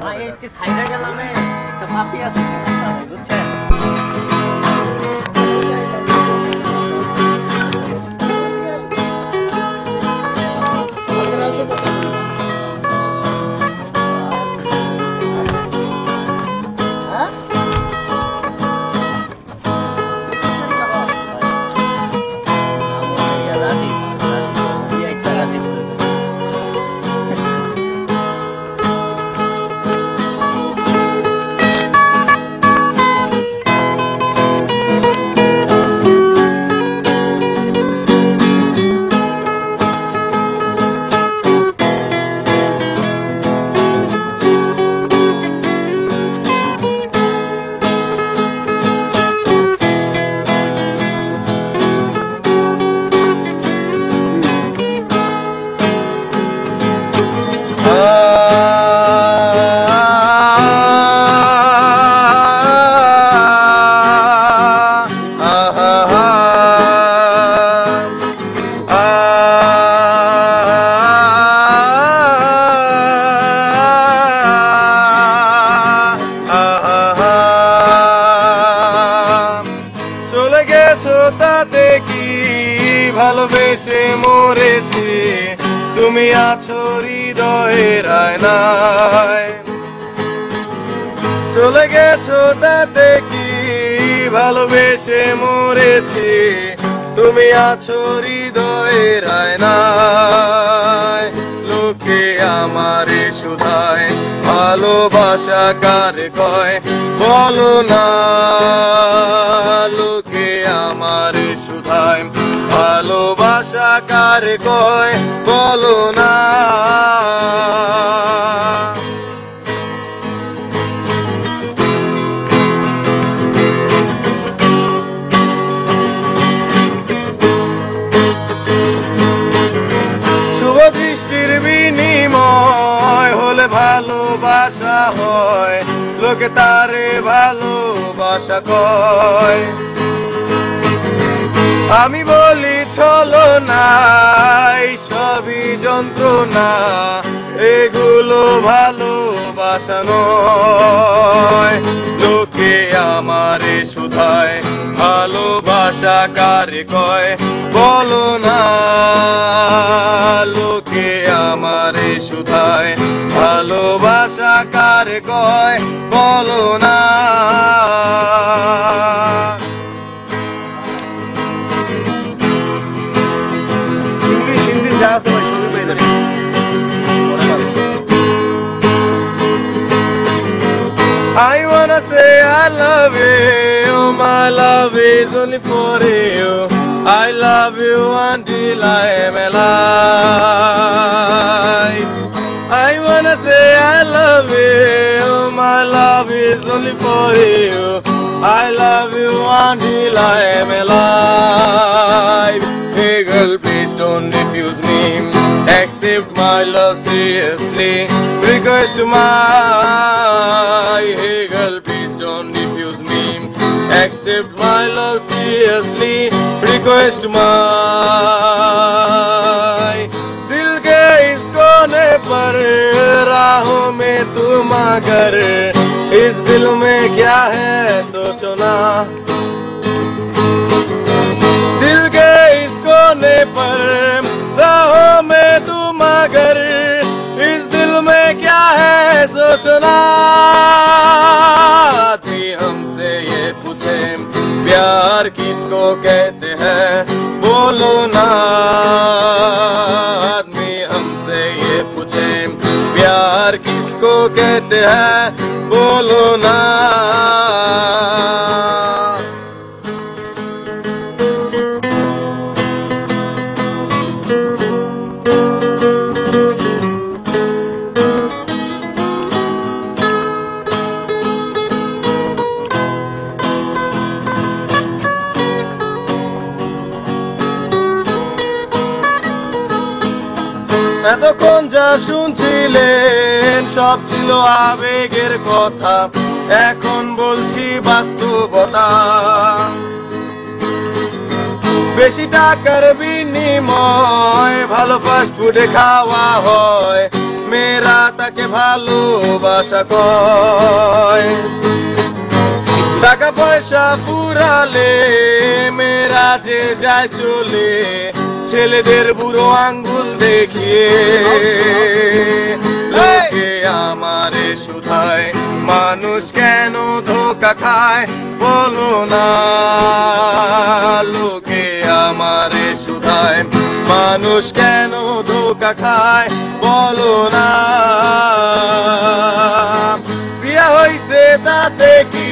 इसके साइडে গেলাম একটা পাপি আছে বুঝছেন তাতে কি ভালোবেসে মরেছি তুমি আছো হৃদয়ের আয়নায় চলে গেছো তাতে কি ভালোবেসে মরেছি তুমি আছো হৃদয়ের আয়নায় লোকে আমারে শুধায় ভালোবাসা কারে কয় বলো না লোকে আমারে শুধায় ভালোবাসা কারে কয় বলো না শুভ দৃষ্টির বিনিময় হলে ভালোবাসা হয় লোকে তারে ভালোবাসা কয় আমি বলি চলো না সবই যন্ত্রণা এগুলো ভালোবাসা নয় লোকে আমারে শুধায় ভালোবাসা কারে কয় বলো না লোকে আমারে শুধায় ভালোবাসা কারে কয় বলো না I wanna say I love you, my love is only for you. I love you until I am alive. I wanna say I love you, my love is only for you. I love you until I am alive. Hey girl, please don't refuse me. Accept my love seriously. Request my hey girl, please don't refuse me. Accept my love seriously. Request my दिल के इस कोने पर राहों में तुम अगर इस दिल में क्या है सोचो ना दिल के इस कोने पर राहों में तुम अगर इस दिल में क्या है सोचो ना आदमी हमसे ये पूछे प्यार किसको कहते हैं बोलो ना आदमी हमसे ये पूछे प्यार किसको कहते हैं बोलो ना এতক্ষণ যা শুনছিলেন সব ছিল আবেগের কথা এখন বলছি বাস্তবতা বেশি টাকার বিনিময় ভালো ফাস্ট ফুডে খাওয়া হয় মেয়েরা তাকে ভালোবাসা কয়। টাকা পয়সা ফুরালে মেয়েরা যে যায় চলে, ছেলেদের বুড়ো আঙ্গুল দেখিয়ে। লোকে আমারে শুধায় মানুষ কেন ধোকা খায় বলো না। লোকে আমারে শুধায় মানুষ কেন ধোকা খায় বলো না। বিয়া হইছে তাতে কি,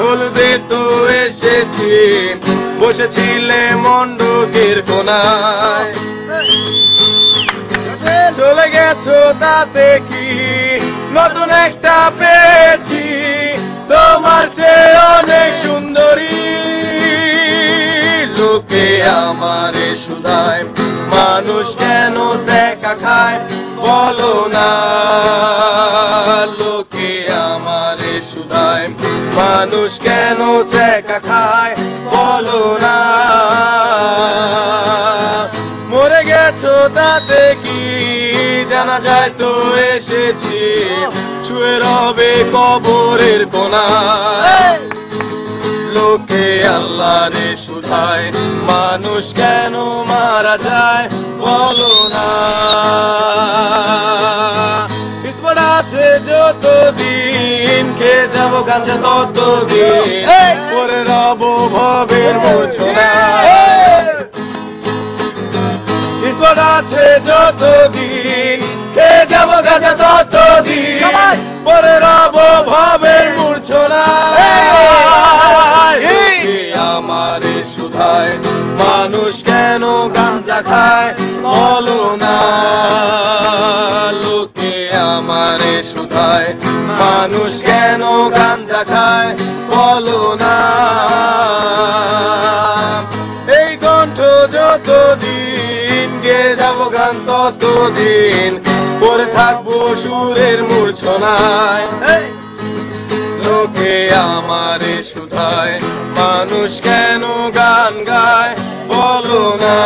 হলদে তো এসেছি, বসেছিলে মণ্ডপের কোনায়। চলে গেছো তাতে কি, নতুন একটা পেয়েছি, তোমার চেয়ে অনেক সুন্দরী। লোকে আমারে শুধায় মানুষ কেন একা খায় বলো না। লোকে আমারে শুধায় মানুষ কেন একা খায় বলো না। মরে গেছো তাতে কি, জানা যায় তো এসেছি, শুয়ে রবে কবরের কোনায়। লোকে আল্লাহরে শুধায় মানুষ কেন মারা যায় বলো না। ইসমত আছে যতদিন, খেয়ে যাবো গাঞ্জা ততদিন, পরে রব ভবের মূর্ছনা। ইসমত আছে যতদিন, খেয়ে যাবো গাঞ্জা ততদিন, পরে রব ভবের মূর্ছনা। আমারে শুধায় মানুষ কেন গাঞ্জা খায় বলো না। লোকে আমারে শুধায় মানুষ কেন গাঞ্জা খায় বলো না। এই কণ্ঠ যতদিন, গে যাবো গান ততদিন, পরে থাকবো সুরের মূর্ছনায়। লোকে আমারে শুধায় মানুষ কেন গান গায় বলো না।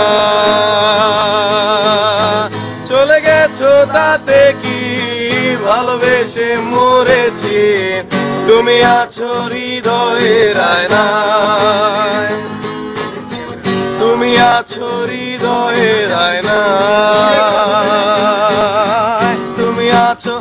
চলে গেছো তাতে কি, ভালোবেসে মরেছি, তুমি আছো হৃদয়ের আয়নায়। তুমি আছো হৃদয়ের আয়নায়। তুমি আছো